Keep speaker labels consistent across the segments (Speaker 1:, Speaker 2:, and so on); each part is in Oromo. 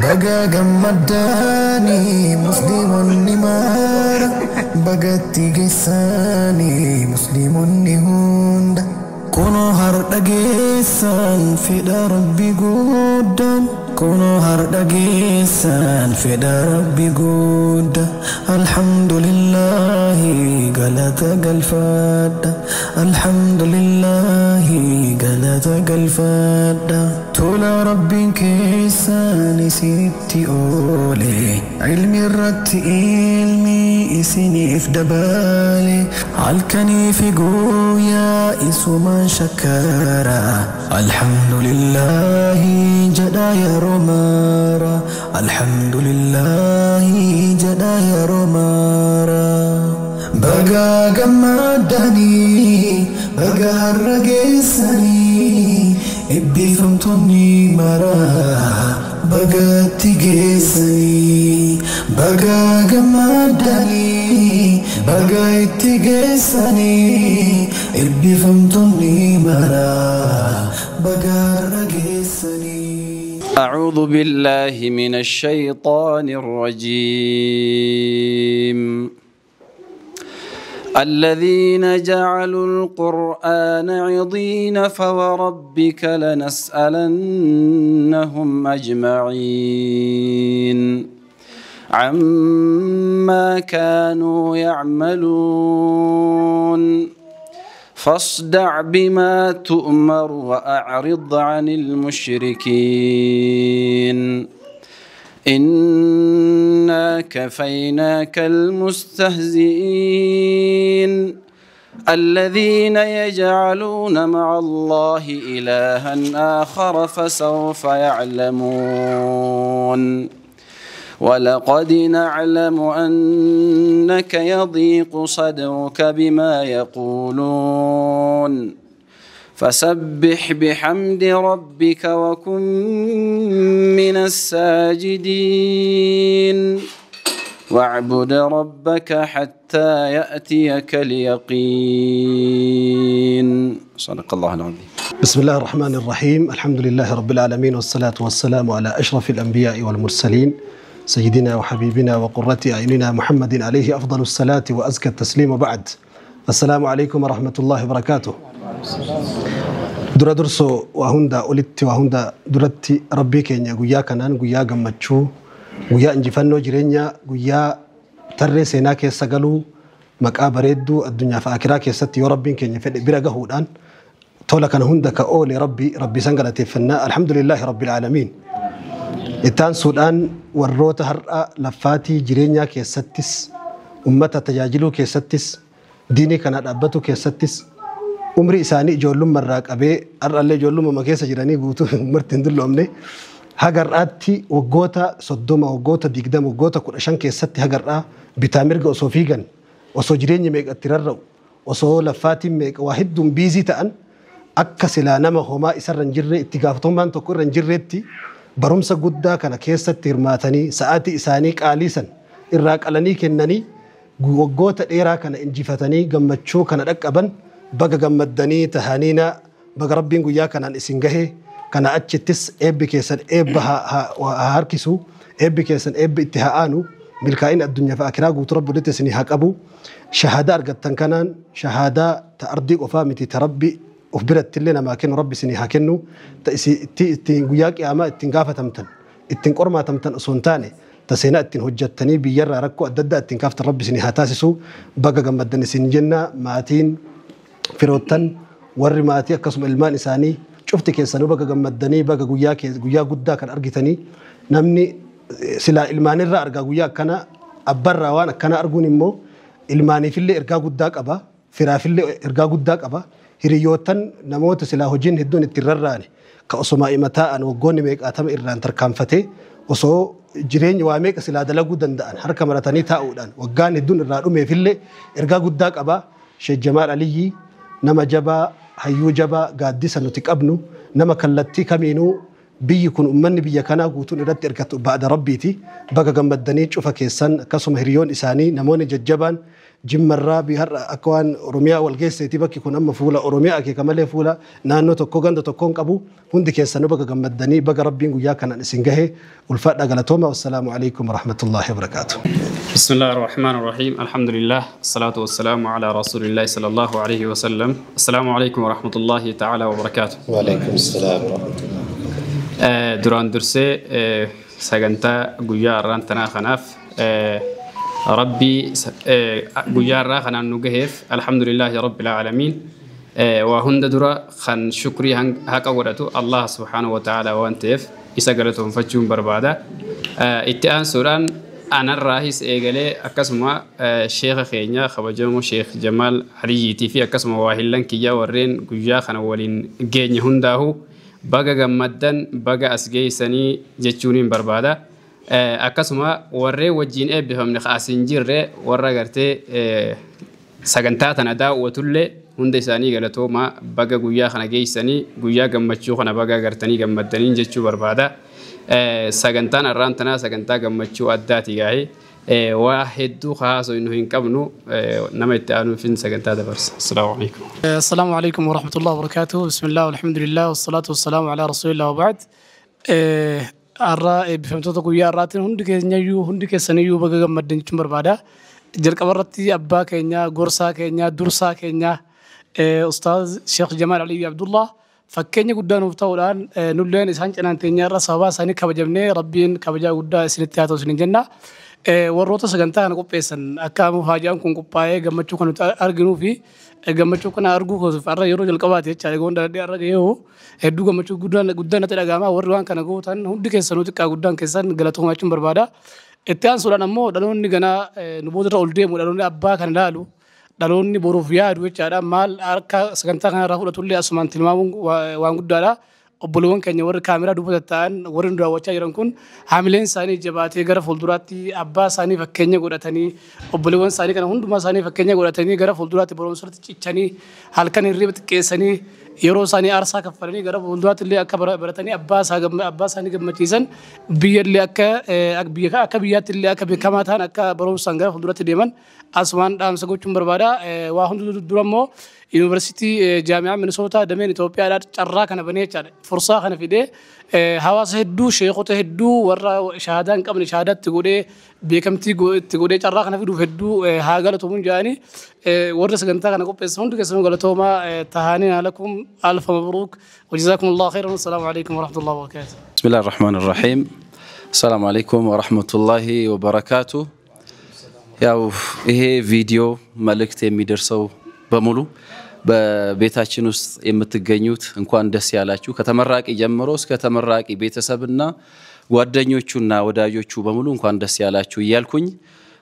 Speaker 1: بقى جمداني مسلم النمار بقت جساني مسلم النهوند كونو هرد جيسان في ربي جودان كونو هرد جيسان في ربي جود الحمد لله قلت قلفاد الحمد لله قلت قلفاد تولا ربي كيسان سيتي أولي علمي الرت علمي إسني إفدبالي عالكني في قويا إسوما شكرا الحمد لله جدا يا رومارا الحمد لله جدا يا رومارا بقى قمداني بقى الرقيساني إبي فمتوني مرا بقى تجيساني بقى قمداني بقى تجيساني إبي فمتوني مرا بقى الرقيساني
Speaker 2: أعوذ بالله من الشيطان الرجيم الذين جعلوا القرآن عضين فوربك لنسألنهم أجمعين عما كانوا يعملون فاصدع بما تؤمر وأعرض عن المشركين إنا كفيناك المستهزئين الذين يجعلون مع الله إلها آخر فسوف يعلمون ولقد نعلم أنك يضيق صدرك بما يقولون فسبح بحمد ربك وكن من الساجدين واعبد ربك حتى يأتيك اليقين صدق الله العظيم.
Speaker 3: بسم الله الرحمن الرحيم الحمد لله رب العالمين والصلاة والسلام على أشرف الأنبياء والمرسلين سيدنا وحبيبنا وقرة أعيننا محمد عليه أفضل الصلاة وأزكى التسليم وبعد السلام عليكم ورحمة الله وبركاته. درسو وهندا أولدت وهندا درتي ربي كينيا قويا كنان قويا قمتشو قويا انجفنو جرينيا قويا تري سيناك يساقلو مكابريدو الدنيا فاكراك يستي وربي كينيا فدي برقه الآن تولا كان هندا كأولي ربي سنقلتي فنا الحمد لله رب العالمين. إتان سودان وروت هرأ لفاتي جرينيا كيستيس أمتا تجاجلو كيستيس ديني كانت أبتو كيستيس umri isaanii ijoollummaa irraa qabee har'allee ijoollummaa keessa jiranii guutuu martiin dulloomne hagar'aatti waggoota 30 waggoota 20 waggoota 15 keessatti hagar'aa bitaa mirga osoo fiigan osoo jireenyi meeqatti rarra'u osoo laffaatiin meeqa waa hedduun biizii ta'an akka silaa nama homaa isarra hin jirre itti gaafatamummaan tokko irra hin jirreetti barumsa guddaa kana keessatti hirmaatanii sa'aatii isaanii qaaliisan irraa qalanii kennanii waggoota dheeraa kana injifatanii gammachuu kana dhaqqaban baga gammaddanii tahaniina baga rabbiin guyyaa kanaan isin gahe kana achittis eebbi keessan eebba harkisu eebbi keessan eebbi itti haa'aanu milkaa'in addunyaa fi akiraa guutuu rabbi walitti isin haa qabu shahaadaa argattan kanaan shahaadaa ta ardii qofaa miti ta rabbi of birattillee namaa kennu rabbi isin haa kennu ta ittiin guyyaa qiyaamaa ittiin gaafatamtan ittiin qormaatamtan osoo hin taane ta seenaa ittiin hojjattanii biyyarraa rakkoo adda addaa ittiin kaaftan rabbi isin haa taasisu baga gammaddan isin jenna maatiin firootan warri maatii akkasuma ilmaan isaanii cufti keessanuu baga gammaddanii baga guyyaa guddaa kan argitanii namni silaa ilmaanirraa argaa guyyaa akkana abbarraa waan akkana arguun immoo ilmaaniifillee ergaa guddaa qaba firaafillee ergaa guddaa qaba hiriyootan namoota silaa hojiin hedduun ittiin rarraane ka osoma imataa'an waggoonni meeqaatama irraan tarkaanfatee osoo jireenya waa meeqa silaa dalaguu danda'an harka maratanii taa'uudhaan waggaan hedduun irraa dhumeefillee ergaa guddaa qaba. Sheekh Jamaal Aliyyi nama jabaa hayyuu jabaa gaaddisa nuti qabnu nama kallattii kamiinuu بيكون أمني بيكنا قوتون إرد إركت بعد ربيتي بقى جمدني شوف كيسان كسم هريون إساني نموني ججبان جم الرابي هر أكوان أوروميا والجيس تبقى يكون أما فولا أوروميا كي كمال فولا نانو تكوغان تكون كابو هندي كيسان بقى جمدني بقى ربي ويا كان نسنجه والفرد قالتهما والسلام عليكم ورحمة الله وبركاته.
Speaker 4: بسم الله الرحمن الرحيم الحمد لله الصلاة والسلام على رسول الله صلى الله عليه وسلم. السلام عليكم ورحمة الله تعالى وبركاته.
Speaker 5: وعليكم السلام ورحمة الله.
Speaker 4: duraan dursee sagantaa guyyaa irraan tanaa kanaaf rabbii guyyaa irraa kanaan nu gaheef alhamdulillahi rabbil aalamiin waa hunda dura kan shukrii haqa godhatu Allah subhanahu wa ta'ala waan ta'eef isa galatoonfachuun barbaada. Itti aansuudhaan anarraahis eegalee akkasuma sheekha keenya kabajamoo sheekh Jamaal Aliyyiitii fi akkasuma waahillan kiyyaa warreen guyyaa kana waliin geenye hundaahu baga gammaddan baga as geessanii jechuun barbaada. Akkasuma warree wajjin eebbifamne kaasin jirre warra gartee sagantaa tana daawwatullee hunda isaanii galatooma baga guyyaa kana geessanii guyyaa gammachuu kana baga gartanii gammaddaniin jechuu barbaada. Sagantaan arraan tanaa sagantaa gammachuu addaati gaahee waa hedduu haasoo inni hin qabnu nama itti aanuufin sagantaa dabarsa. Assalaamu alaykum.
Speaker 6: Assalaamu alaykum wa rahmatullahi wa barakatuh. Bismillah walhamdulillah wassalatu wassalamu ala rasulillah wa ba'd. Arraa eebbifamtoota guyyaa irraatiin hundi keessaniyyuu baga gammaddan jechuun barbaada. Jalqaba irratti abbaa keenya, gorsaa keenya, dursaa keenya Ustaaz Sheekh Jamaal Aliyyi Abdullah fakkeenya guddaa nuuf ta'uudhaan nulleen isaan cinaan teenya irra sababa isaanii kabajamnee rabbiin kabajaa guddaa isinitti haa ta'u isiniin jenna. Warroota sagantaa kana qopheessan akka muhaajaan kun qophaa'ee gammachuu kan nuti arginuu fi gammachuu kana arguu koosuuf har'a yeroo jalqabaati jecha eegoon dadhabdee har'a gahee hedduu gammachuu guddaan natti dhaga'ama warri waan kana gootan hundi keessanuu xiqqaa guddaan keessan galatoomaa jechuun barbaada. Itti aansuudhaan ammoo dhaloonni ganaa nu boodarra ol deemu dhaloonni abbaa kana ilaalu dhaloonni boruuf yaadu jechaadha maal akka sagantaa kanarraa fudhatullee asumaan tilmaamuun waan guddaadha. Obboleewwan keenya warri kaameraa dubbata ta'an warri nu daawwachaa jiran kun haamileen isaanii jabaatee gara fuulduraatti abbaa isaanii fakkeenya godhatanii obboleewwan isaanii kana hundumaa isaanii fakkeenya godhatanii gara fuulduraatti barumsatti cichanii halkan hirriba xiqqeessanii yeroo isaanii aarsaa kaffalanii gara fuulduraatti illee akka baratanii abbaa isaanii gammachiisan biyyallee akka biyyaatti illee akka beekamaa ta'an akka barumsaan gara fuulduraatti deeman asumaan dhaamsa gochuun barbaada. Waa hundi dura immoo Yuunivarsiitii Jaami'aa Minisootaa dameen Itoophiyaadhaa carraa kana banee jechaadha. Fursaa kana fidee hawaasa hedduu sheekota hedduu warra shahaadaa hin qabne shahaadaatti godhee beekamtii itti godhee carraa kana fiduuf hedduu haa galatoomuun jedhanii warra sagantaa kana qopheessan hundi keessanuu galatoomaa tahanii alakum alfa mabruuk wajazaakum Allah khairan wassalaamu alaykum wa rahmatullahi wa barakatuh.
Speaker 2: Bismillahir Rahmanir Rahim. Assalamu alaykum wa rahmatullahi wa barakatuh. ያው ይሄ ቪዲዮ መልእክት የሚደርሰው በሙሉ በቤታችን ውስጥ የምትገኙት እንኳን ደስ ያላችሁ ከተመራቂ ጀምሮ እስከ ተመራቂ ቤተሰብና ጓደኞቹና ወዳጆቹ በሙሉ እንኳን ደስ ያላችሁ እያልኩኝ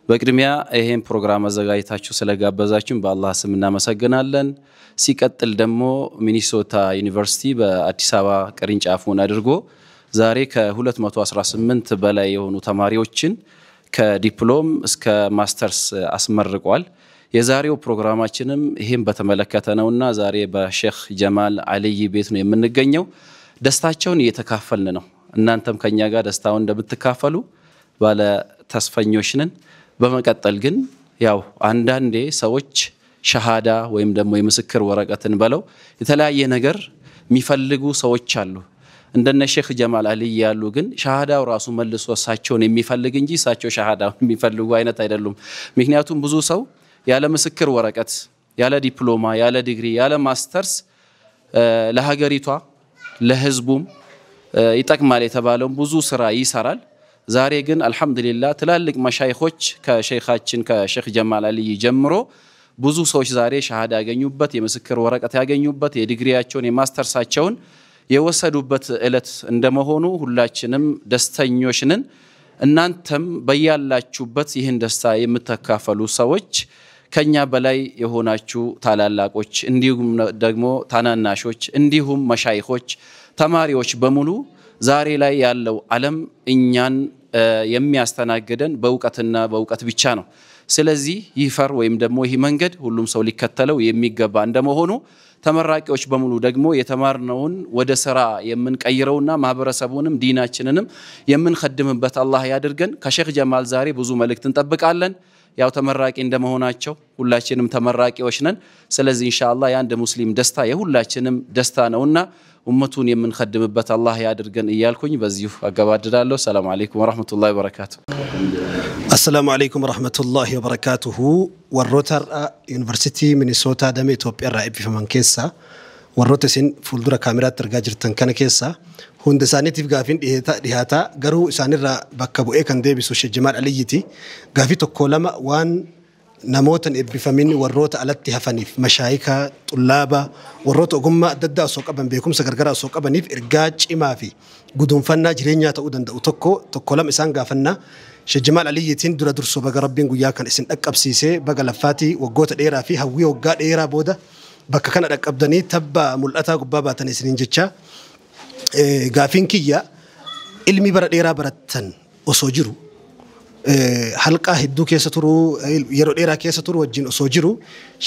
Speaker 2: በቅድሚያ ይሄን ፕሮግራም አዘጋጅታችሁ ስለጋበዛችሁን በአላህ ስም እናመሰግናለን። ሲቀጥል ደግሞ ሚኒሶታ ዩኒቨርሲቲ በአዲስ አበባ ቅርንጫፉን አድርጎ ዛሬ ከ218 በላይ የሆኑ ተማሪዎችን ከዲፕሎም እስከ ማስተርስ አስመርቋል። የዛሬው ፕሮግራማችንም ይሄን በተመለከተ ነውና ዛሬ በሼክ ጀማል አልይ ቤት ነው የምንገኘው። ደስታቸውን እየተካፈልን ነው። እናንተም ከኛ ጋር ደስታውን እንደምትካፈሉ ባለ ተስፈኞች ነን። በመቀጠል ግን ያው አንዳንዴ ሰዎች ሸሃዳ ወይም ደግሞ የምስክር ወረቀትን በለው የተለያየ ነገር የሚፈልጉ ሰዎች አሉ። እንደነ ሼክ ጀማል አልይ ያሉ ግን ሸሃዳው ራሱ መልሶ እሳቸውን የሚፈልግ እንጂ እሳቸው ሸሃዳውን የሚፈልጉ አይነት አይደሉም። ምክንያቱም ብዙ ሰው ያለ ምስክር ወረቀት ያለ ዲፕሎማ ያለ ዲግሪ ያለ ማስተርስ ለሀገሪቷ ለህዝቡም ይጠቅማል የተባለው ብዙ ስራ ይሰራል። ዛሬ ግን አልহামዱሊላህ ትላልቅ መሻይኾች ከሼኻችን ከሼክ ጀማል አልይ ጀምሮ ብዙ ሰዎች ዛሬ ሸሃዳ ያገኙበት የምስክር ወረቀት ያገኙበት የዲግሪያቸውን የማስተርሳቸውን የወሰዱበት እለት እንደመሆኑ ሁላችንም ደስተኞች ነን። እናንተም በያላችሁበት ይህን ደስታ የምትካፈሉ ሰዎች ከኛ በላይ የሆናችሁ ታላላቆች እንዲሁም ደግሞ ታናናሾች እንዲሁም መሻይኾች ተማሪዎች በሙሉ ዛሬ ላይ ያለው ዓለም እኛን የሚያስተናግደን በእውቀትና በእውቀት ብቻ ነው። ስለዚህ ይፈር ወይም ደግሞ ይህ መንገድ ሁሉም ሰው ሊከተለው የሚገባ እንደመሆኑ ተመራቂዎች በሙሉ ደግሞ የተማርነውን ወደ ስራ የምንቀይረውና ማህበረሰቡንም ዲናችንንም የምንخدምበት አላህ ያድርገን ከሼክ ጀማል ዛሬ ብዙ መልእክት እንጠብቃለን ያው ተመራቂ እንደመሆናቸው ሁላችንም ተመራቂዎች ነን ስለዚህ ኢንሻአላህ የአንድ ሙስሊም ደስታ የሁላችንም ደስታ ነውና ኡመቱን የምንخدምበት አላህ ያድርገን እያልኩኝ በዚሁ አገባድዳለሁ ሰላም አለይኩም ወራህመቱላሂ ወበረካቱ
Speaker 3: السلام عليكم ورحمة الله وبركاته والروتر يونيفرسيتي مينيسوتا دم إثيوبيا رائب في منكسة والروتر سين فولدرا كاميرات ترجع تنكنا كيسة هند ساني تيف قافين دهاتا قرو ساني را بكبو كان دي بسوش جمال عليتي قافي تكولما وان نموتن بفمين والروت على التهفنيف مشايكا طلابا والروت أقوم ضد أسوق أبن بيكم سكرجرا أسوق أبنيف إرجاج إما في قدوم فنا جرينيا تودن تكولم إسان قافنا شجمال عليتين درا درسو بقى ربين قويا كان اسم أكب سيسي بقى لفاتي وقوت الإيرا فيها ويا وقات إيرا بودا بقى كان أكب دني تبا ملأتا قبابا تنسرين جتشا قافين كيا علمي برا إيرا برتن وصوجرو حلقة هدو كيسة ترو يرو إيرا كيسة ترو وجين وصوجرو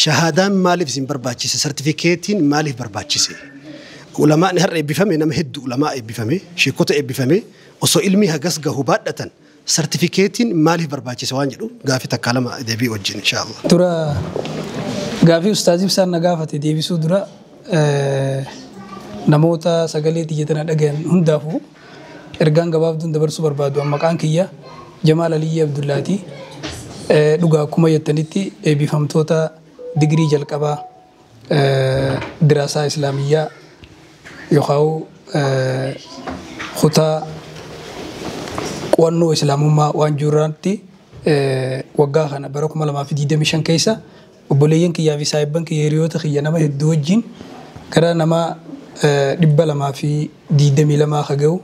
Speaker 3: شهادان مالف زين برباتشيسي سيرتيفيكيتين مالف برباتشيسي علماء نهر بفهمي نم هدو علماء بفهمي شيكوت بفهمي وصو علمي هجس جهوبات سيرتيفيكيتين مالي برباچي سوان جدو غافي تكلم دبي وجين ان شاء الله
Speaker 7: ترى غافي استاذي بسان غافه دبي سو درا نموتا سغلي تيجتنا دغن هندافو ارغان غباب دون دبرسو بربادو مقان كيا جمال علي عبد اللاتي دغا كما يتنيتي بي فمتوتا ديغري جلقبا دراسه اسلاميه يخاو خطا وانو اسلامما وانجورانتي وغا خنا بركم لما في دي مشان كيسا وبليين كي يافي سايبن كي يريوت خينا ما هدوجين كرا نما دبل ما في دي دمي لما خغو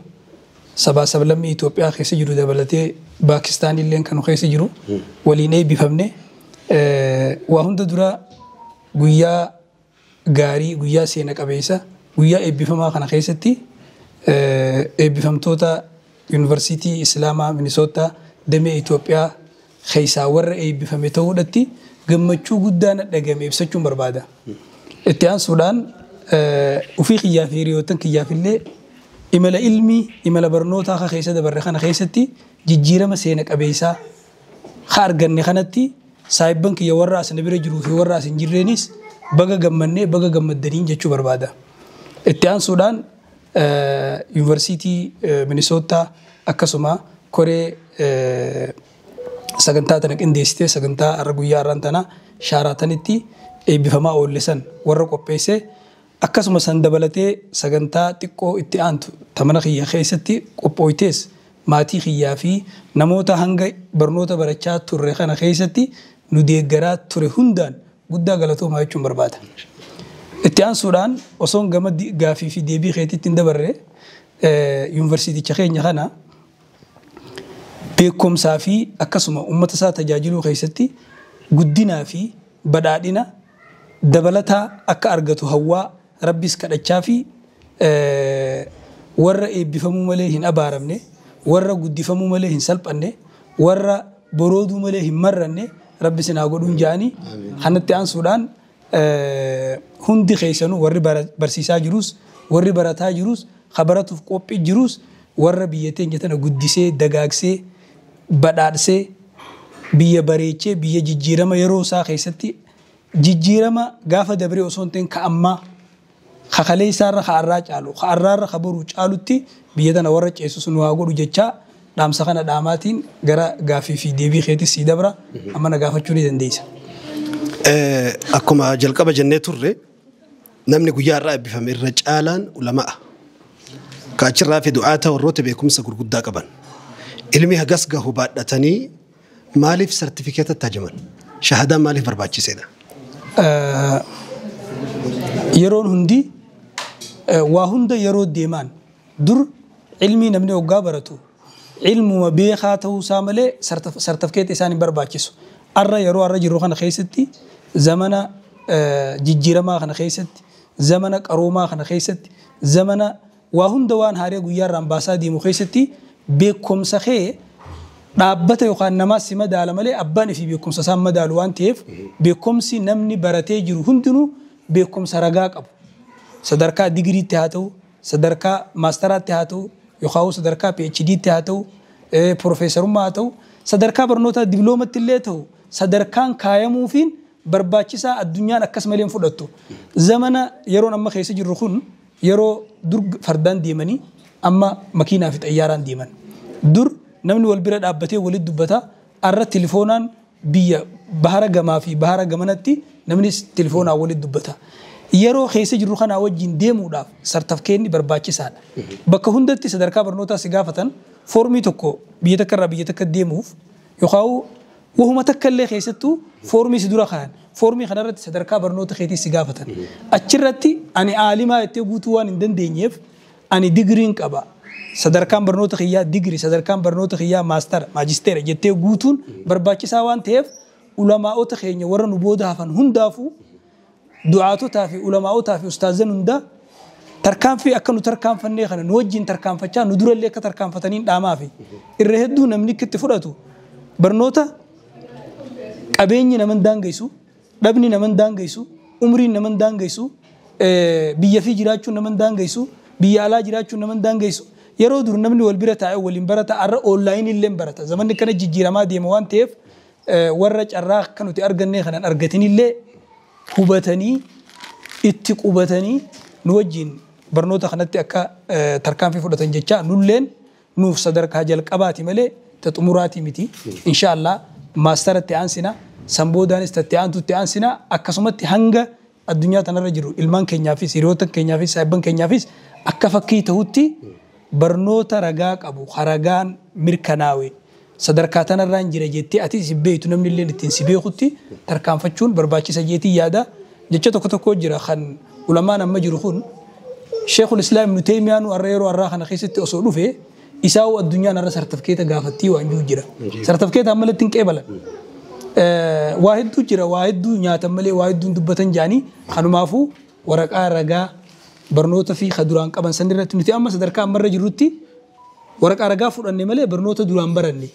Speaker 7: سبا سبلم ايثيوبيا خيس جرو دبلتي باكستان لين كانوا خيس جرو وليني بفهمني وهند درا غويا غاري غويا سينا قبيسا غويا ابيفما خنا خيستي ابيفمتوتا يونيفرسيتي إسلاما مينيسوتا دمي إثيوبيا خيسا ور أي بفهمته ودتي جمتشو قدانا دعمي بسجون بربادا اتيان السودان وفي خيافي ريوتن خيافي اللي إملا علمي إملا برنوتا خيسا دبرخنا خيستي جيجيرا مسينك أبيسا خارجني خنتي سايبن كي يورّاس نبرة جروفي ورّاس إنجيرينيس بقى جمّني بقى جمّدنين جتشو بربادا اتيان السودان يونيفرسيتي مينيسوتا أكاسوما كوري سجنتا تنك إنديستي سجنتا أرجويا رانتنا شاراتنيتي بفما أول لسان ورقو بيسة أكاسوما سندبلتي سجنتا تكو اتيانتو تمنا خيا خيستي قبويتيس ماتي خيا في نموتا هنگا برنوتا برچات تورخنا خيستي نديغرات تورهندان قدا غلطو ما يچون بربادا اتيان السودان وصون جمد غافي في دي بي خيتي تندبره يونيفرسيتي تشخين خنا بكم سافي اكسما امه سا تجاجلو خيستي غدينا في بدادنا دبلتا اك ارغتو هوا ربيس كدچافي ور بفمو ملهن ابارمنه ور غدي فمو ملهن سلبنه ور برودو ملهن مرنه ربسنا غدون جاني خنتيان السودان هندي خيسانو ورّي برسيسا جروس ورّي برتا جروس خبراتو قوبي جروس ورّا بيتين جتنا قدسي دقاقسي بدارسي بيه بريچه بيه جيجيرما يروسا خيستي جيجيرما غافة دبري وصونتين كأما خخلي سار خارا چالو خارار خبرو چالوتي بيتنا ورّا چيسوس نواغو جچا دام سخنا داماتين غرا غافي في ديبي خيتي سيدبرا أمانا غافة چوني دنديسا
Speaker 3: أكما جلقة بجنة الرّي نمني قيار رأي بفهم الرجالان علماء كأجر في دعاته والروت بيكم سكر قد كبان علمي هجس جهو بعد تاني مالي في سيرتيفيكات التجمل شهادة مالي في برباچي سيدا يرون هندي وهند يرون ديمان در علمي نمني وقابرته علم ما بيخاته سامله سيرتيفيكات إساني برباچيسو الرّا يرو الرّا جرو خان خيستي زمنا جيجيرما خان خيستي زمنا قروما خان خيستي زمنا وهند وان هاري غيار رامباسا دي مخيستي بكم سخي دابته يقان نما سما دالمله ابان في بكم سسام دالوان تيف بكم سي نمني برتي جرو هندنو
Speaker 7: beekumsa saragaa qabu sadarkaa digiriitti haa ta'u sadarkaa maastaraatti haa ta'u yookaan sadarkaa PhD'tti haa ta'u profeesarummaa haa ta'u sadarkaa barnoota dibloomatti illee ta'u sadarkaan kaayamuufiin barbaachisaa addunyaan akkasumallee fudhattu zamana yeroo amma keessa jirru kun yeroo dur fardaan deemanii amma makiinaa fi xayyaaraan deeman dur namni wal bira dhaabbatee walitti dubbata arra telefoonaan biyya bahara gamaa fi bahara gamanatti namni telefoonaan walitti dubbata yeroo keessa jirru kana wajjin deemuudhaaf sartifikeetni barbaachisaadha bakka hundatti sadarkaa barnootaa si gaafatan foormii tokko biyya takka irraa biyya takka deemuuf yookaan wahuma takka illee keessattuu foormii si dura kaan foormii kanarratti sadarkaa barnoota keetii si gaafatan achirratti ani aalimaa jettee guutuu waan hin dandeenyeef ani digiriin qaba sadarkaan barnoota kiyyaa digirii sadarkaan barnoota kiyyaa maastara maajisteera jettee guutuun barbaachisaa waan ta'eef ulamaa'ota keenya warra nu booda hafan hundaafuu du'aatotaa fi ulamaa'otaa fi ustaazan hundaa tarkaanfii akka nu tarkaanfannee kana nu wajjin tarkaanfachaa nu durallee akka tarkaanfataniin dhaamaa fi irra hedduu namni itti fudhatu barnoota qabeenyi naman daangessu dhabni naman daangessu umriin naman daangessu biyya fi jiraachuun naman daangessu biyya alaa jiraachuun naman daangessu yeroo dur namni wal bira taa'ee waliin barata arra online illee barata zamanni kana jijjiiramaa deema waan ta'eef warra carraa akka nuti argannee kanan argatinillee hubatanii itti qubatanii nu wajjin barnoota kanatti akka tarkaanfii fudhatan jecha nulleen nuuf sadarkaa jalqabaati malee xumuraati miti inshallah maastaratti aansina samboodaanis tatti aantutti aansina akkasumatti hanga addunyaa tanarra jiru ilmaan keenyaafis hiriyoota keenyaafis saayibban keenyaafis akka fakkii ta'utti barnoota ragaa qabu haragaan mirkanaawe sadarkaa tanarraan jira jettee ati si beektu namni illee ittiin si beekutti tarkaanfachuun barbaachisa jeetii yaada jecha tokko jira kan ulamaan amma jiru kun Sheikhul Islaam Ibn Taymiyyah arra yeroo arraa kana keessatti osoo dhufe isaa addunyaan arra sartifikeeta gaafattii waan jiru jira sartifikeeta ammalatti hin qeebalan waa hedduu jira waa hedduu nyaatan malee waa hedduun dubbatan jaanii kanumaafuu waraqaa ragaa barnoota fi duraan qaban san irratti nuti amma sadarkaa ammarra jirrutti waraqaa ragaa fudhanne malee barnoota duraan baranne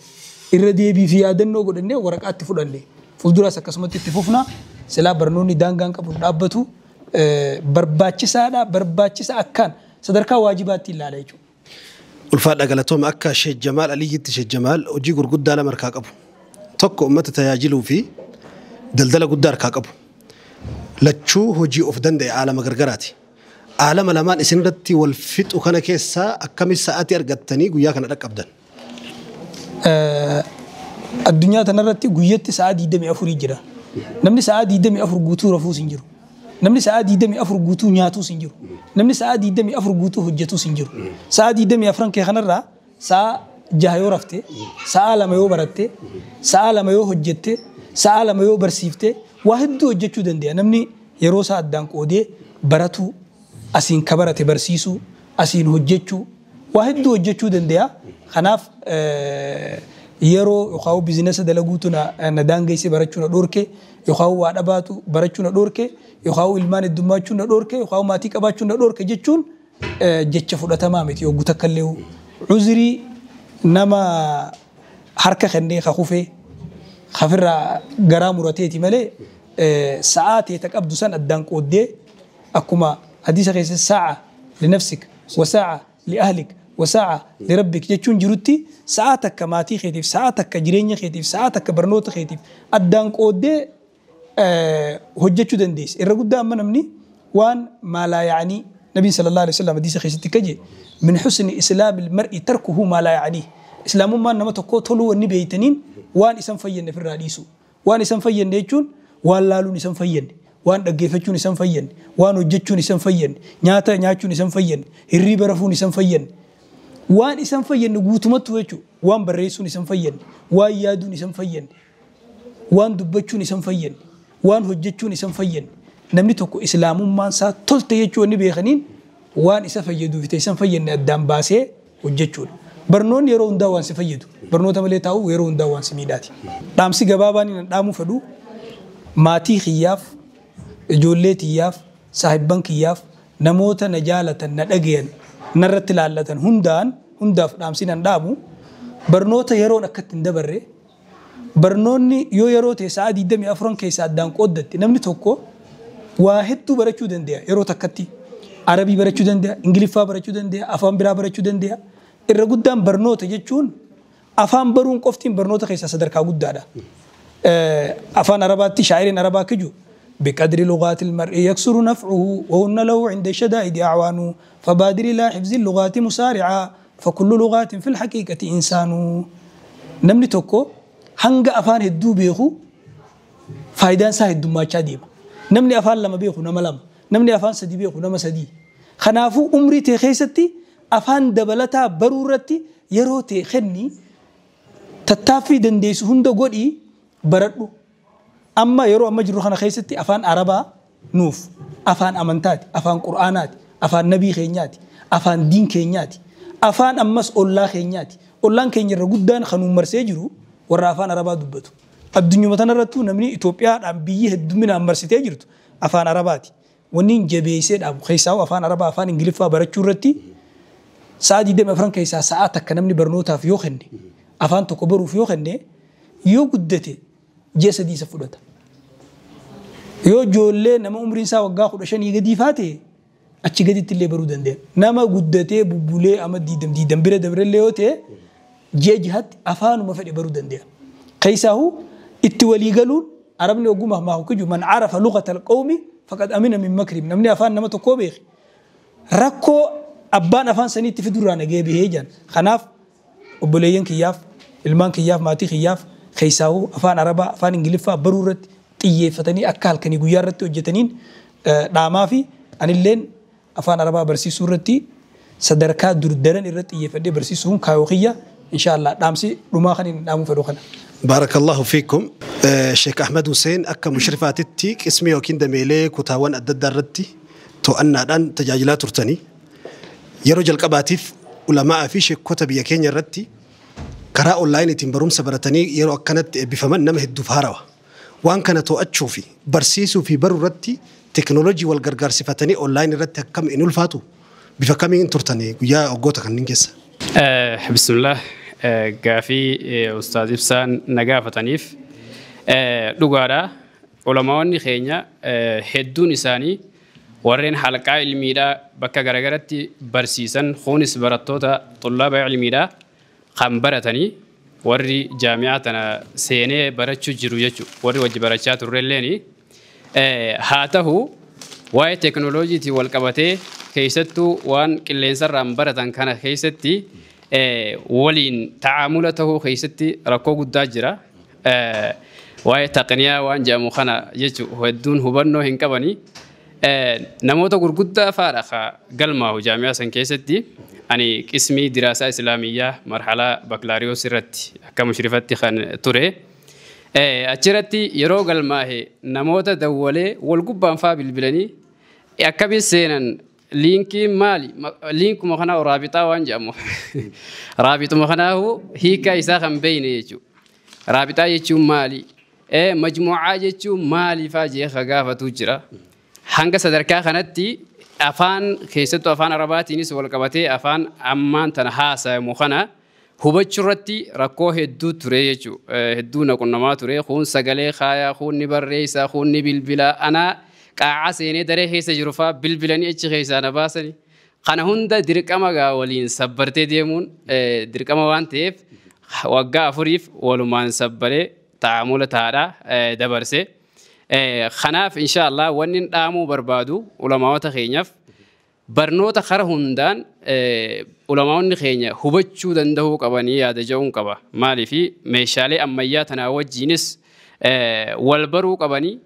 Speaker 7: irra deebii fi yaadannoo godhanne waraqaatti fudhanne fuulduraas akkasumatti itti fufna silaa barnoonni daangaan qabu dhaabbatu barbaachisaadha barbaachisa akkaan sadarkaa waajibaatti ilaala jechuudha.
Speaker 3: Ulfaadha galatooma akka Sheekh Jamaal Aliyyitti Sheekh Jamaal hojii gurguddaa lama harkaa qabu. Tokko uummata tajaajiluu fi daldala guddaa harkaa qabu. Lachuu hojii of danda'e aalama gargaraati. Aalama lamaan isinirratti wal fixu kana keessaa akkamitti sa'aatii argattanii guyyaa kana dhaqqabdan?
Speaker 7: Addunyaa tanarratti guyyatti sa'aa 24 jira. Namni sa'aa 24 guutuu rafuus hin jiru. Namni sa'aa 24 guutuu nyaatuus hin jiru. Namni sa'aa 24 guutuu hojjetuus hin jiru. Sa'aa 24 kee kanarraa sa'aa 6 yoo rafte, sa'aa 2 yoo baratte, sa'aa 2 yoo hojjette, sa'aa 2 yoo barsiifte waa hedduu hojjechuu danda'a. Namni yeroo isaa addaan qoodee baratu asiin kabarate barsiisuu, asiin hojjechuu waa hedduu hojjechuu danda'a. Kanaaf yeroo yookaan biizinasa dalaguutu na daangeessee barachuu na dhorke yookaan waa dhabaatu barachuu na dhorke yookaan ilmaan heddummaachuu na dhorke yookaan maatii qabaachuu na dhorke jechuun jecha fudhatamaa miti yoo guutaa kallee uzurii nama harka kennee kakufee kafirraa garaa murateeti malee sa'aa ta'e qabdu san addaan qooddee akkuma hadiisa keessa sa'aa linafsik wasa'aa liahlik وساعة لربك جتشون جروتي ساعتك كماتي خيتيف ساعتك كجريني خيتيف ساعتك كبرنوت خيتيف أدان قودة هجتشو دنديس الرجل ده أمنا مني وان ما لا يعني نبي صلى الله عليه وسلم حديث خيستي كجي من حسن إسلام المرء تركه ما لا يعني إسلام ما نما تقول طلوا النبي يتنين وان اسم فين في الرئيسو وان اسم فين نيجون وان لالون اسم فين وان أجيفتشون اسم فين وان وجتشون اسم فين نياتا نياتشون اسم فين الريب رفون اسم فين waan isan fayyanne guutumatti jechuudha waan barreessuun isan fayyanne waan yaaduun isan fayyanne waan dubbachuun isan fayyanne waan hojjechuun isan fayyanne namni tokko islaamummaan isaa tolte jechuu inni beekaniin waan isa fayyaduuf ta'e isan fayyanne addaan baasee hojjechuudha. Barnoonni yeroo hundaa waan si fayyadu barnoota malee taa'u yeroo hundaa waan si miidhaati. Dhaamsi gabaabaan inni dhaamuu fedhu maatii kiyyaaf ijoollee tiyyaaf saahibban kiyyaaf namoota na jaalatan na dhagayan narratti laallatan hundaaf dhaamsinan dhaamu barnoota yeroon akkatti hin dabarre barnoonni yoo yeroo ta'e sa'aa 24 keessaa addaan qooddatti namni tokko واحد تو برچو دندیا يرو تكتي عربي برچو دندیا انجليفا برچو دندیا افان برا برچو دندیا الرجودان برنوت يجون افان برون قفتين برنوت خيسا صدركا غدادا افان عرباتي شاعرين عربا كجو بقدر لغات المرء يكسر نفعه وهن له عند شدائد اعوان فبادر الى حفظ اللغات مسارعا فكل لغات في الحقيقه انسان نمني توكو هنگا افان هدو بيخو فايدان سا هدو ما ديما نمني افان لما بيخو نما لما نمني افان سدي بيخو نما سدي خنافو عمري تي خيستي افان دبلتا برورتي يرو تي خني تتافي دنديس هندو غودي بردو اما يرو اما جرو خنا خيستي افان عربا نوف افان امنتات افان قرانات افان نبي خينيات افان دين خينيات افان امس الله خينيات اولان كيني رغدان خنو مرسي جرو ورا افان عربا دبتو الدنيا متنرتو نمني اثيوبيا دام بيه هدمنا مرسيتي جرتو افان عرباتي ونين جبيسد ابو خيساو افان عربا افان انجليفا برچورتي سادي دم افران كيسا ساعتك كنمني برنوتا في يوخني افان تكبروا في يوخني يو قدتي جسدي سفدتا يو جولي نما عمرين سا وغا خدشن يغدي فاتي اچ غدي تلي برو دندي نما قدتي ببولي اما ديدم بره دبر ليوتي جيجهت افان ما فدي برو دندي قيساو اتولي قالون عربني وقومه ما هو كجو من عرف لغه القوم فقد امن من مكرم نمني افان نما تكوبيخ ركو ابان افان سنيت في درانا جيبي هيجان خناف وبليين كياف المان كياف ماتي كياف خيساو افان عربا افان انجليفا برورت طيفتني اكال كني غيارت وجتنين داما في ان اللين افان عربا برسي سورتي صدركا دردرن الرت يفدي برسي سون كايوخيا ان شاء الله دامسي دوما خنين دامو فدوخنا
Speaker 3: بارك الله فيكم شيخ احمد حسين اكا مشرفاتتي اسمي وكين دميلي كوتاوان اددرتي تو ان دان تجاجلات ترتني يرو جلقباتيف علماء في شيخ كتب يا كينيا رتي كرا اونلاين تنبروم سبرتني يرو كانت بفمن نمه الدفاروا وان كانت اتشوفي برسيسو في بررتي تكنولوجي والغرغر صفتني اونلاين رتي كم انو الفاتو بفكمين ترتني يا اوغوتا كنينكس
Speaker 4: بسم الله غافي استاذ ابسان نغافتنيف دوغادا علماء خينيا هدون اساني ورين حلقة علمية بكا غرغرتي برسيسن خونس براتوتا طلاب علمية خمبرتني وري جامعتنا سيني براتشو جرو يجو وري وجه براتشات الرليني هاته واي تكنولوجيتي والقبتي كيستو وان كلينسر رامبرتن كان كيستي ولين تعاملته كيستي ركو قداجرا واي تقنيا وان جامو خنا يجو ودون هبنو هنكبني نموذج غرغدا فارخا قلمه جامعة سنكيستي أني اسمي دراسة إسلامية مرحلة بكالوريوس رتي كمشرفتي خان توري أشرتي يرو قلمه نموذج دولة والجبان فابل بلني أكبر سنن لينكي مالي لينك مخنا ورابطة وانجامو رابطة مخنا هو هي كايسا خم بين يجو رابطة يجو مالي مجموعة يجو مالي فاجي خجافة تجرا hanga sadarka kanatti afaan keessattu afaan arabaatiinis wal qabatee afaan ammaan tana haasayamu kana hubachuu irratti rakkoo hedduu ture jechuudha hedduu naqunnamaa ture kun sagalee khaayaa kun ni barreessaa kun ni bilbila ana qaaca seenee daree keessa jiru faa bilbilanii achi keessaa na baasani kana hunda dirqama gaa waliin sabbartee deemuun dirqama waan ta'eef waggaa afuriif walumaan sabbaree taa'amula taadhaa dabarse خناف إن شاء الله ونن دامو بربادو علماء تخينيف برنوتا خر هندان علماء نخينيا هبتشو دنده كباني يا دجون كبا مالي في مشالي أميات ناوج جينس والبرو كباني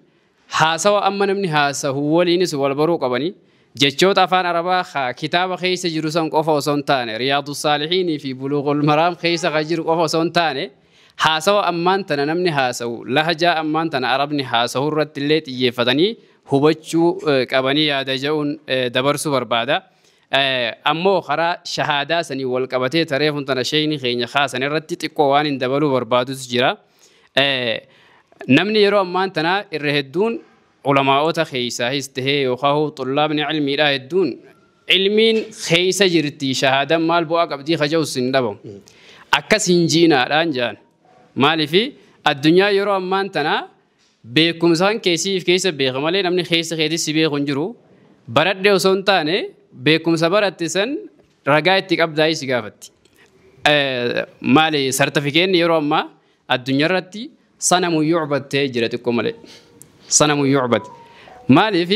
Speaker 4: حاسوا أما نمني حاسه هو لينس والبرو كباني جتشوت أفان أربعة كتاب خيس جروسان قفا وسنتان رياض الصالحين في بلوغ المرام خيس غجر قفا وسنتان حاسوا أمان تنا نمني حاسوا لهجة أمان تنا عربني حاسوا الرد اللي يفتني هبتشو كباني يا دجون دبرسو بربادا أمو خرا شهادة سني والكبتة تعرف أنت نشيني خيني خاص أنا ردت قوانين دبلو بربادو سجرا نمني يرو أمان تنا الرهدون علماء تخيسة هسته وخاو طلاب علمي لا يدون علمين خيسة جرتي شهادة مال بوا قبدي خجوس سندبهم أكسين جينا رانجان مالي في الدنيا يرو أمان تنا beekum isaan keessiif keessa beeka malee namni keessa keetis si beeku hin jiru baradhee osoo hin taane beekumsa baratte san ragaa itti qabdaa'ii si gaafatti. Maali sartifikeenni yeroo ammaa addunyaa irratti sanamu yuucbattee jira xiqqoo malee sanamu yuucbat maaliif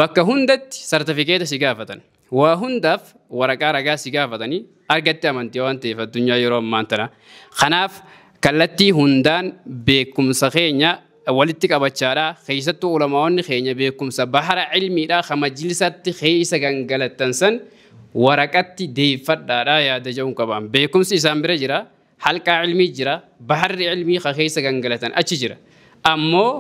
Speaker 4: bakka hundatti sartifikeeta si gaafatan waa hundaaf waraqaa ragaa si gaafatanii argatti amantii waan ta'eef addunyaa yeroo ammaa tana kanaaf kallattii hundaan beekumsa keenya walitti qabachaadha keessattuu ulamaawonni keenya beekumsa bahara ilmiidha ka majlisatti keessa gangalattan san waraqatti deeffadhaadha yaada jedhuun qabaan beekumsi isaan bira jira halqaa ilmii jira baharri ilmii ka keessa gangalatan achi jira ammoo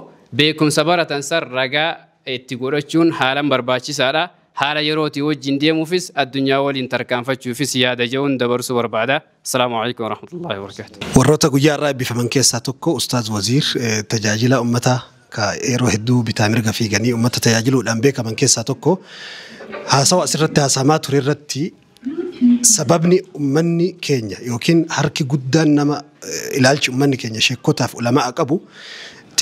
Speaker 4: beekumsa baratan san ragaa itti godhachuun haalan barbaachisaadha haala yerootii wajjin deemuufis addunyaa waliin tarkaanfachuufis yaada jedhuun dabarsuu barbaada. Assalaamu alaykum warahmatullahi wabarakatuh.
Speaker 3: Warroota guyyaa irraa eebbifaman keessaa tokko Ustaaz Waziir tajaajila uummataa ka yeroo hedduu bitaa mirga fiiganii uummata tajaajiluudhaan beekaman keessaa tokko haasawa asirratti haasamaa ture irratti sababni uummanni keenya yookiin harki guddaan nama ilaalchi uummanni keenya sheekkotaaf ulamaa qabu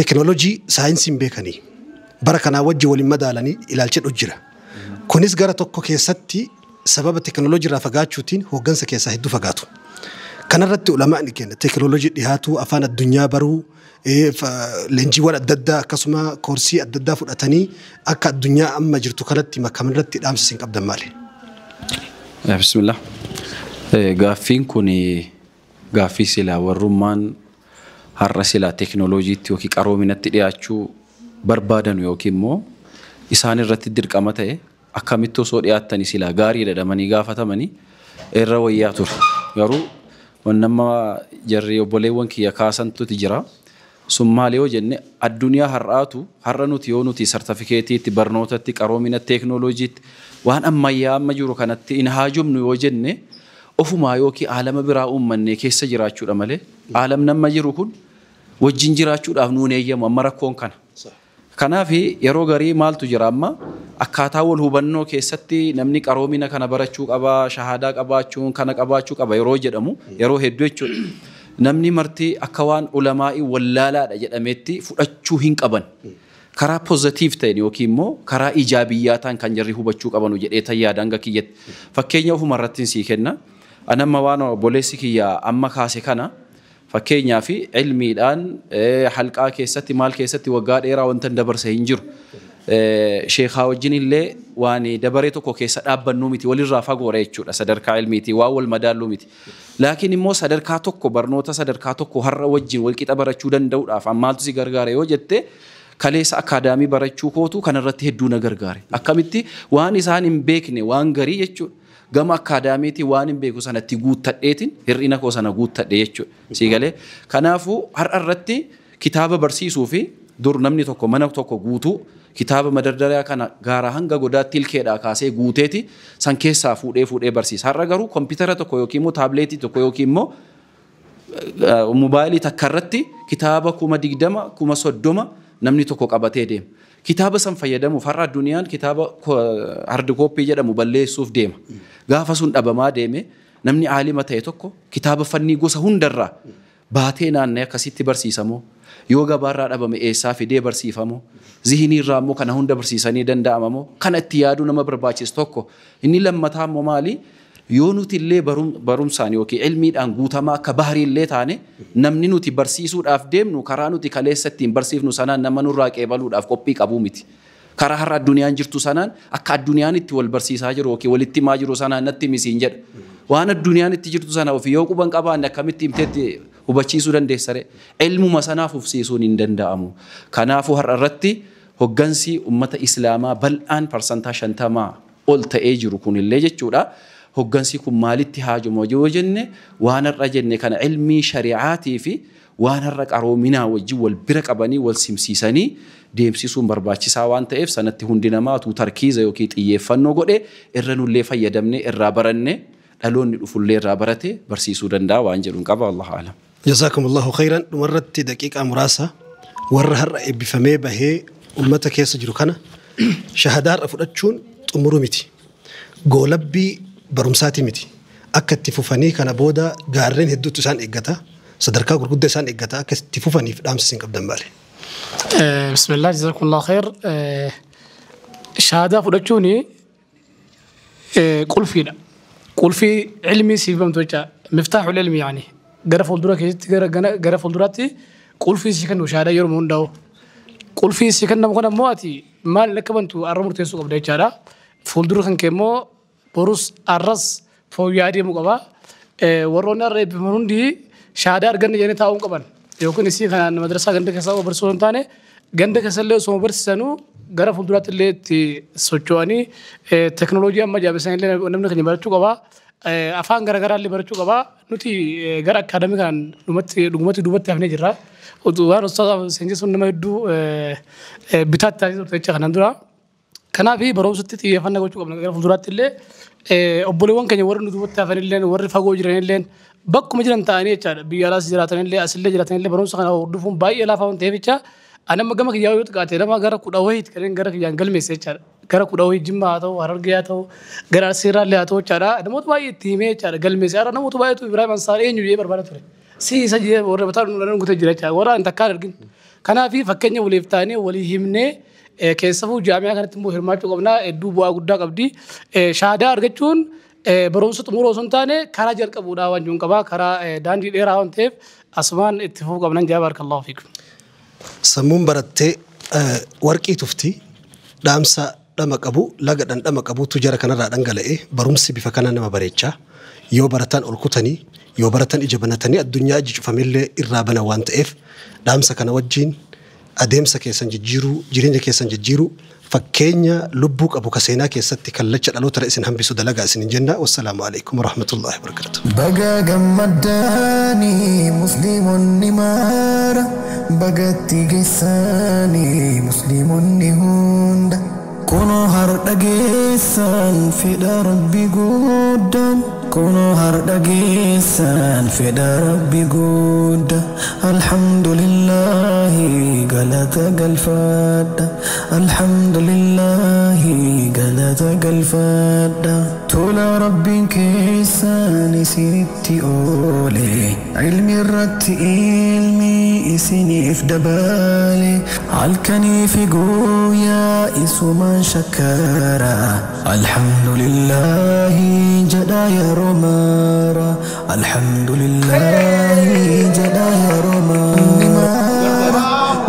Speaker 3: teknoolojii saayinsiin beekanii bara kanaa wajji waliin madaalanii ilaalcha jira. Kunis gara tokko keessatti sababa teknoolojii irraa fagaachuutiin hooggansa keessaa hedduu fagaatu. Kanarratti ulamaan keenya teknoolojii dhiyaatu afaan addunyaa baruu leenjiiwwan adda addaa akkasuma koorsii adda addaa fudhatanii akka addunyaa amma jirtu kanatti makamirratti dhaamsa isin qabdan maali?
Speaker 2: Bismillah. Gaaffiin kun gaaffii silaa warrummaan har'a silaa teknooloojiitti yookiin qaroominatti dhiyaachuu barbaadan yookiin immoo isaan irratti dirqama ta'e akkamitti osoo dhiyaattanii silaa gaarii dadhamanii gaafatamanii irra wayyaa ture. Garuu wannamma jarri obboleewwan kiyya kaasantuti jira. Sun maali yoo jenne addunyaa har'aatu har'a nuti yoo nuti sartifikeetiitti barnootatti qaroomina teknooloojiitti waan ammayyaa amma jiru kanatti in haajomnu yoo jenne ofumaa yookiin aalama biraa uummanne keessa jiraachuudha malee aalamni amma jiru kun wajjin jiraachuudhaaf nuun eeyyamu amma rakkoon kana. Kanaaf yeroo garii maaltu jira amma akkaataa wal hubannoo keessatti namni qaroomina kana barachuu qaba shahaadaa qabaachuun kana qabaachuu qaba yeroo jedhamu yeroo hedduu jechuudha. Namni marti akka waan ulamaa'ii wallaalaadha jedhametti fudhachuu hin qaban. Karaa pozitiif ta'een yookiin immoo karaa ijaabiyyaa ta'an kan jarri hubachuu qabanu jedhee tayyaadan hanga kiyyatti. Fakkeenya ofuma irratti sii kenna. Anamma waan obboleessi kiyyaa amma kaase kana fakkeenyaa fi ilmiidhaan halqaa keessatti maal keessatti waggaa dheeraa wanta dabarse hin jiru. Sheekhaa wajjin illee waan dabaree tokko keessa dhaabbannuu miti walirraa fagoora jechuudha sadarkaa ilmiiti waan wal madaallu miti. Laakiin immoo sadarkaa tokko barnoota sadarkaa tokko har'a wajjin wal qixa barachuu danda'uudhaaf ammaaltu si gargaara yoo jette kaleessa akaadaamii barachuu kootu kanarratti hedduu na gargaare. Akkamitti waan isaan hin beekne waan garii jechuudha. Gama akaadaamiitii waan hin beeku sanatti guuttadheetiin hir'ina koo sana guuttadhe jechuudha. Siigalee kanaafuu har'a irratti kitaaba barsiisuu fi dur namni tokko mana tokko guutuu kitaaba madardaraa kana gaara hanga godaatti ilkeedhaa kaasee guuteeti san keessaa fuudhee barsiisa. Har'a garuu kompiitara tokko yookiin immoo taabileetii tokko yookiin immoo moobaayilii takka irratti kitaaba 20,000 30,000 namni tokko qabatee deema. Kitaaba san fayyadamuuf har'a addunyaan kitaaba hard copy jedhamu balleessuuf deema. Gaafa sun dhabamaa deeme namni aalima ta'e tokko kitaaba fannii gosa hundarraa baatee naannee akkasitti barsiisamoo yoo gabaarraa dhabame eessaa fidee barsiifamoo zihiniirraa immoo kana hunda barsiisanii danda'amamoo kana itti yaaduu nama barbaachisu tokko inni lammataa immoo maali yoo nuti illee barumsaan yookiin ilmiidhaan guutamaa akka baharii illee taane namni nuti barsiisuudhaaf deemnu karaa nuti kaleessa ittiin barsiifnu sanaan nama nurraa qeebaluudhaaf qophii qabuu miti. Karaa har'a addunyaan jirtu sanaan akka addunyaan itti wal barsiisaa jiru yookiin walitti himaa jiru sanaan natti misiin jedha. Waan addunyaan itti jirtu sana ofii yoo quban qabaanne akkamitti himteetti hubachiisuu dandeessare ilmuma sanaaf ufsiisuun hin danda'amu. Kanaafuu har'a irratti hoggansi ummata islaamaa bal'aan parsantaa 50 ol ta'ee jiru kunillee jechuudha. Hoggansi kun maalitti haajamu yoo jenne waan har'a jenne kana ilmii shari'aatii fi waan har'a qaroominaa wajjin wal bira qabanii wal simsiisanii deemsisuun barbaachisaa waan ta'eef sanatti hundi namaatu tarkiiza yookiin xiyyeeffannoo godhee irra nullee fayyadamnee irraa barannee dhaloonni dhufullee irraa barate barsiisuu danda'a waan jedhuun qaba Allahu a'lam.
Speaker 3: Jazakumullahu khairan dhumarratti daqiiqaa muraasa warra har'a eebbifamee bahee ummata keessa jiru kana shahadaa har'a fudhachuun xumuruu miti. Goolabbii barumsaati miti. Akka itti fufanii kana booda gaarreen hedduutu isaan eeggata. Sadarkaa gurguddaa isaan eeggata akka itti fufaniif dhaamsa isin qabdan maali?
Speaker 6: بسم الله جزاكم الله خير شهادة فلتشوني قل في علمي سيفهم توجه مفتاح العلم يعني جرى فولدرات جرى فولدراتي قل في سكن وشهادة يرمون داو قل في سكن نمكن مواتي ما لك بنتو أرمر تيسوق بدأ شهادة فولدر خن كمو بروس أرس فويادي مقابا ورونا رب مروندي شهادة أرجعني يعني تاون كمان يمكن يصير خان مدرسة عندك كساو برسون تاني عندك كسله سو برسانو جرى فولدرات اللي تسوتشواني تكنولوجيا ما جاب سين اللي نمنا خني برشوا كبا أفان جرى اللي برشوا كبا نوتي جرى أكاديمي كان نمت دوبت تفني جرا ودوار أستاذ سنجس ونما يدو بتات تاجي تريتش خناندرا كنا في بروس تتي يفنا كوچو كبا جرى فولدرات اللي أبوليوان كني ورن دوبت تفني اللي ورن فاقو جرين اللي بق مجرن تاني يچار بيالاس جراتن اللي أصل جراتن اللي بروس خنا ودفون باي لا فاون تيفيچا أنا مجمع كياوي تكاتي لما جرى كوداوي تكرين جرى كيانجل مسيجار جرى كوداوي جيم هاتو هرجع هاتو جرى سيرا اللي هاتو چارا أنا موت باي تيمه چارا جل مسيار أنا موت باي تو إبراهيم أنصاري إنجوي بربارة ترى سجى ورا بتار نوران قلت جرى چارا ورا أنت كارجين كنا في فكني وليفتاني ولي همني كيسفو جامعة كانت مو هرمات وقبنا دوبوا قدّا قبدي شهادة أرجعون بروسة مروسون تاني كارا جرك أبودا وانجون كبا كارا داندي ديراون تيف أسمان اتفاق قبنا جابر الله فيكم
Speaker 3: سمون برتة ورقي تفتي دامسا دمك أبو لقد أن دمك أبو تجارة كنا رادن قلقه برمسي بفكنا نما بريتشا يو برتان الكتني يو برتان إجابناتني الدنيا جيج فاميلي إرابنا وانت إف دامسا كنا وجين أديمسا كيسان جيرو جيرين كيسان جيرو فكينيا لبوك أبو كسينا كيستي كاللجة ألو ترئيسين هم بسود لقا سنين جنة والسلام عليكم ورحمة الله وبركاته
Speaker 1: بقى جمداني مسلم نمار بقى تيجساني مسلم نهوند كونو هردقيسان في ربي قدام كونو هردقيسان في ربي قدام الحمد لله قلت قلفاد الحمد لله قلت قلفاد تولا ربي كيسان سيرتي أولي علمي الرت علمي إسني إفدبالي عالكني في قويا إسوما شكرا الحمد لله جدا يا رمارا الحمد لله جدا يا رمارا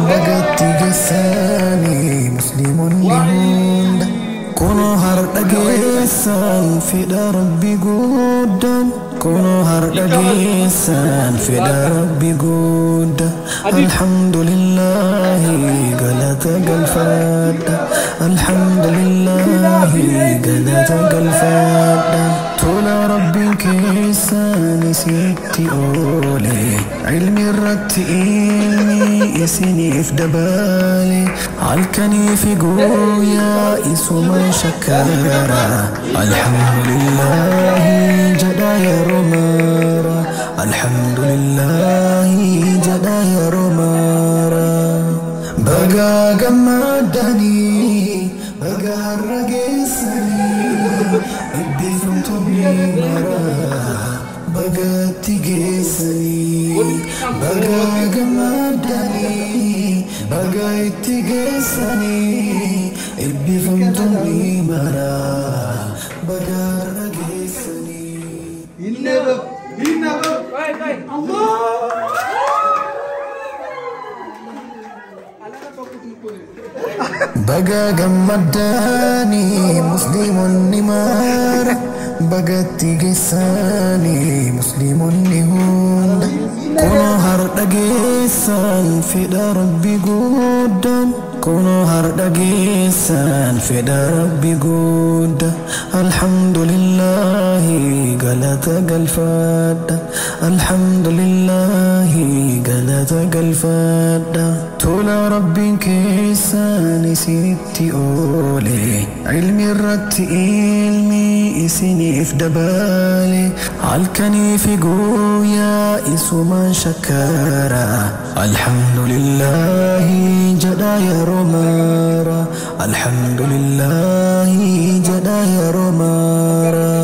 Speaker 1: بقت جساني مسلم لهند كونو هردقيسان في ربي قدام كونو هردقيسان في ربي قدام الحمد لله قلت قلفاد الحمد لله قلت قلفاد تولا ربي كيسان سيتي أولي علمي الرت علمي إسني إفدبالي عالكني في قويا إسوما شكرا الحمد لله جدا يا رمارا الحمد لله جدا يا رمارا بقى جمداني بقى الرقيسني بدي فهمتني مرا بقى تيجسني بقى جمداني بقى تيجسني بدي فهمتني مرا بقى الرقيسني بقى جمداني مسلم نمار بقى تيجساني مسلم نهوند كونو هردقيسان في ربي قدام كونو هردقيسان في ربي قدام الحمد لله قلت قلفاد الحمد لله قلت قلفاد تولا ربي كيسان سيرتي أولي علمي الرت علمي إسني إفدبالي عالكني في قويا إسوما شكرا الحمد لله جدا يا رمارا الحمد لله جدا يا رمارا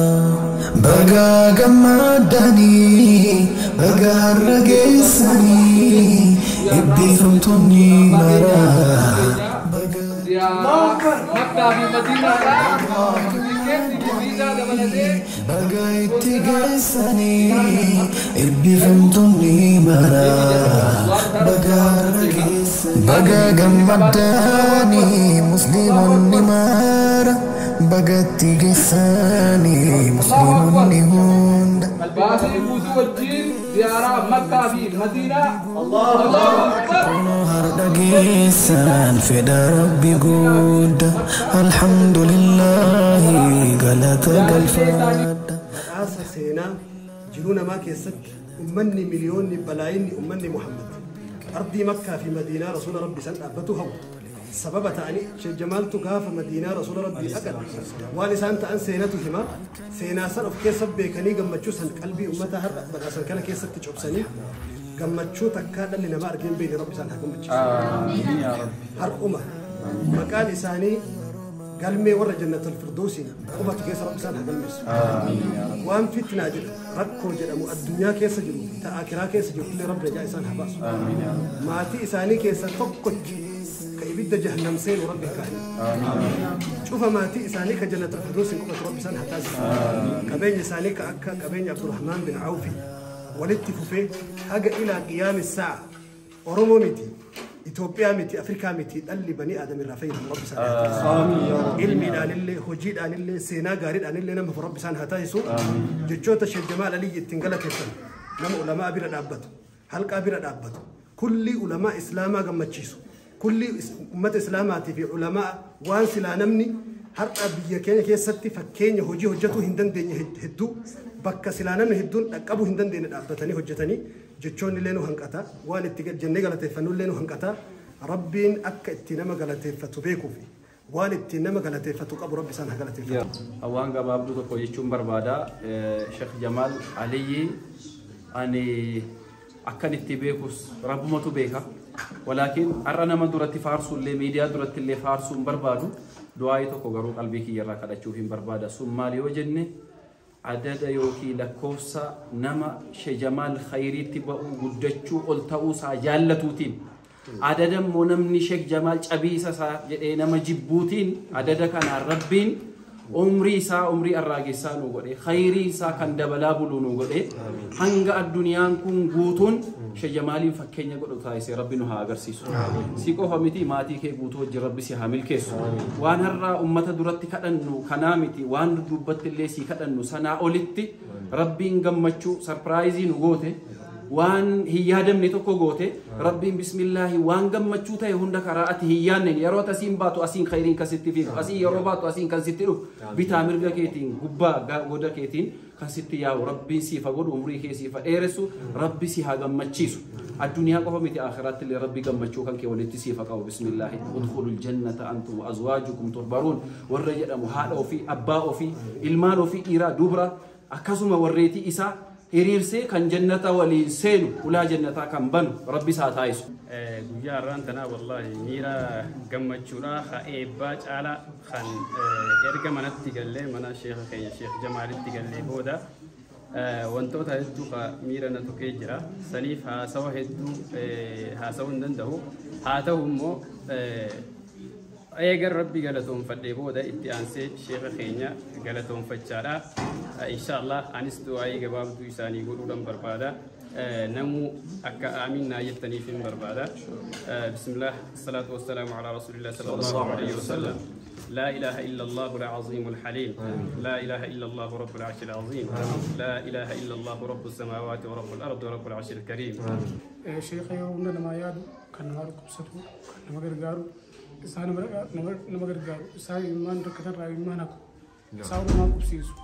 Speaker 1: بقى جمداني بقى الرقيسني eebbifamtoonni maraa baga itti geessanii eebbifamtoonni maraa baga gammadanii musliimonni maraa baga itti geessanii musliimonni hunda
Speaker 8: زيارة مكة في مدينة الله أكبر
Speaker 1: هردقيسان في ربي قود الحمد لله قالت الفاد
Speaker 3: أسا سينا جلونا ما كيست أمني مليون بلايين أمني محمد أرضي مكة في مدينة رسول ربي سنة أبتها سبب تعني جمال تقاف مدينة رسول ربي أكد ولسان تأن سينتهما سينا صرف كيسب بيكني قمتشو سن قلبي أمتها هرق بقاسن كان كيسب تجعب سني قمتشو تكاد اللي نما أرجين بين ربي سن حكم بتشو آمين يا رب هرق أمة مكان إساني قلمي ورا جنة الفردوسي أمة كيس ربي سن حكم بتشو آمين يا رب وأم فتنة جد ركو جد الدنيا كيس جلو تأكرا كيس جلو كل رب رجع إسان حباس آمين يا رب ما تي إساني كيس تقوج كيبدا جهنم سين وربك كاين شوف ما تي إساني كجنة الفردوس كوكا ربي سان حتى كبين إساني كأكا كبين عبد الرحمن بن عوف ولدت في حاجة إلى قيام الساعة أورومو ميتي إثيوبيا ميتي أفريقيا ميتي اللي بني آدم الرفيع ربي سان علمي دان اللي هجي دان اللي سينا قارد دان اللي نم في ربي سان حتى يسوع جتشوت الشيخ جمال علي تنقلت يسن نم علماء بيرد أبتو حلقة بيرد أبتو كل علماء إسلاما قمتشيسو كل أمة إسلاماتي في علماء وانسلا نمني هر أبي كين كيستي فكين يهوجي هجتو هندن دين هدو بك سلانن هدون أكابو هندن دين أبتني هجتني جتشون لينو هنكتا وان اتجاه جنة غلطة فنول لينو هنكتا ربين أك اتنما غلطة فتبيكو في وان اتنما غلطة فتقابو ربي سانها غلطة فتو
Speaker 2: أوان قبابلو تقويشون بربادا شيخ جمال علي أني أكن اتبيكوس رب ما تبيكا ولكن أرنا من درت فارسو اللي ميديا درت اللي فارسو بربادو دعايتو كوغرو قلبي كي يرا كذا تشوفين بربادا سومالي وجنة عدد يوكي لكوسا نما شجمال خيري تبقى قدتشو قلتاو سا جالتوتين عدد منمني شيخ جمال أبيسا سا نما جبوتين عدد كان ربين عمري سا عمري الراجسا نقولي خيري سا كان دبلا بلو نقولي هنگا الدنيا كون غوتون شجمالي فكينيا قولوا تايسي ربي نها أغرسيسو سيكو هميتي ماتي كي غوتو جربي سي حامل كيسو وان هرّا أمتا درتي كدنو كنامتي وان دوبت اللي سي كدنو سنا أولتي ربي نغمچو سرپرايزي نغوتي وان هيادم نتوكو غوتي ربي بسم الله وان غمچو تاي هوندا قراءتي هيانن يرو تسين باتو اسين خيرين كستي في اسين يرو باتو اسين كستيرو بيتامرغا كيتين غبا غودا كيتين كستي يا ربي سي فغود عمري كي سي فديرسو ربي سي غمچيسو الدنيا قومتي اخرات اللي ربي غمچو كان كي ولتي سي فقاو بسم الله ادخلوا الجنه انتم وازواجكم تربرون ورجل محادو في اباو في المال في ايرا دوبرا اكاسما وريتي إسا هريرسي كان جنة ولي سينو ولا جنة كان بنو ربي ساتايسو
Speaker 4: guyyaa har'aan tanaa wallahi miira gammachuudhaa eebbaach ala kan erga manatti gallee mana sheekha keenya sheekh jamaalitti gallee booda wantoota hedduu miira na tuqee jira saniif haasawa hedduu haasawuu hin danda'u haa ta'u immoo eegar rabbi galatoonfadhee booda itti aansee sheekha keenya galatoonfachaadha inshallah anis du'aayii gabaabduu isaanii godhuudhaan barbaada نمو أكا آمين نايتني في بربادة بسم الله الصلاة والسلام على رسول الله صلى الله عليه وسلم لا إله إلا الله العظيم الحليم لا إله إلا الله رب العرش العظيم لا إله إلا الله رب السماوات ورب الأرض ورب العرش الكريم
Speaker 6: شيخ يوم لما يادو كان نهار قبسته كان نمغر قارو إسان نمغر قارو إسان إيمان ركتر رأي إيمانك إسان ما قبسيسو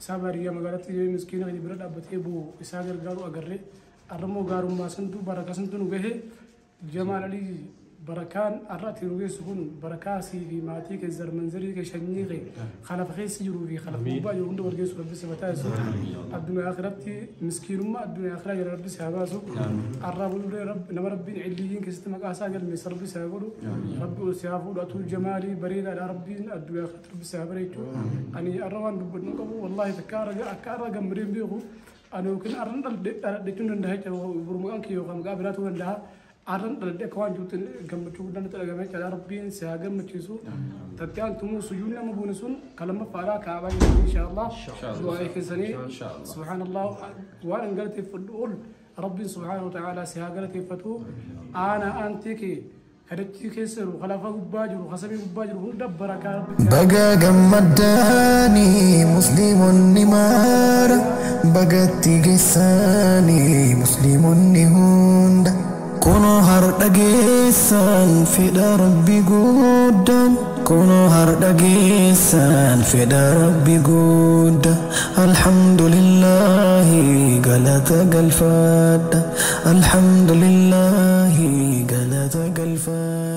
Speaker 6: إسان باريا مغارات يوم مسكينة اللي برد أبتي بو إسان قارو أقرر أرمو قارو ما سنتو بركة سنتو نبه جمال علي بركان أرات يروي سكون بركاسي في ماتيك الزرمنزري كشنيغي خلف خيس يروي خلف موبا يروند ورجيس رب سبتاسو الدنيا آخرتي مسكين ما الدنيا آخرة يا رب سباسو الرب رب نما ربي عليين كست مقاسا قال ميسر رب سبورو رب سيافو أطول جمالي بريد على ربي الدنيا آخرة رب سبريتو أني أروان دبنا قبو والله أكارا جمرين بيهو أنا يمكن أرند دتون ده برمجان كيو كم قابلاتو ده عرن ردك وان جوت جمتشو بدنا تلاقيه على ربي سياقم متشيسو تتيان تمو سجوننا مبونسون كلام فعلا كعبان إن شاء الله دعائك سني سبحان الله وأنا قلت فدول ربي سبحانه وتعالى سياقلت فتو أنا أنتكي هدتي كسر وخلافه باجر وخسبي باجر ودبر كار
Speaker 1: بقى جمداني مسلم نمار بقت جساني مسلم نهند كونو هردقيسان في ربي قدام كونو هردقيسان في ربي قدام الحمد لله قالت قلفات الحمد لله قالت قلفات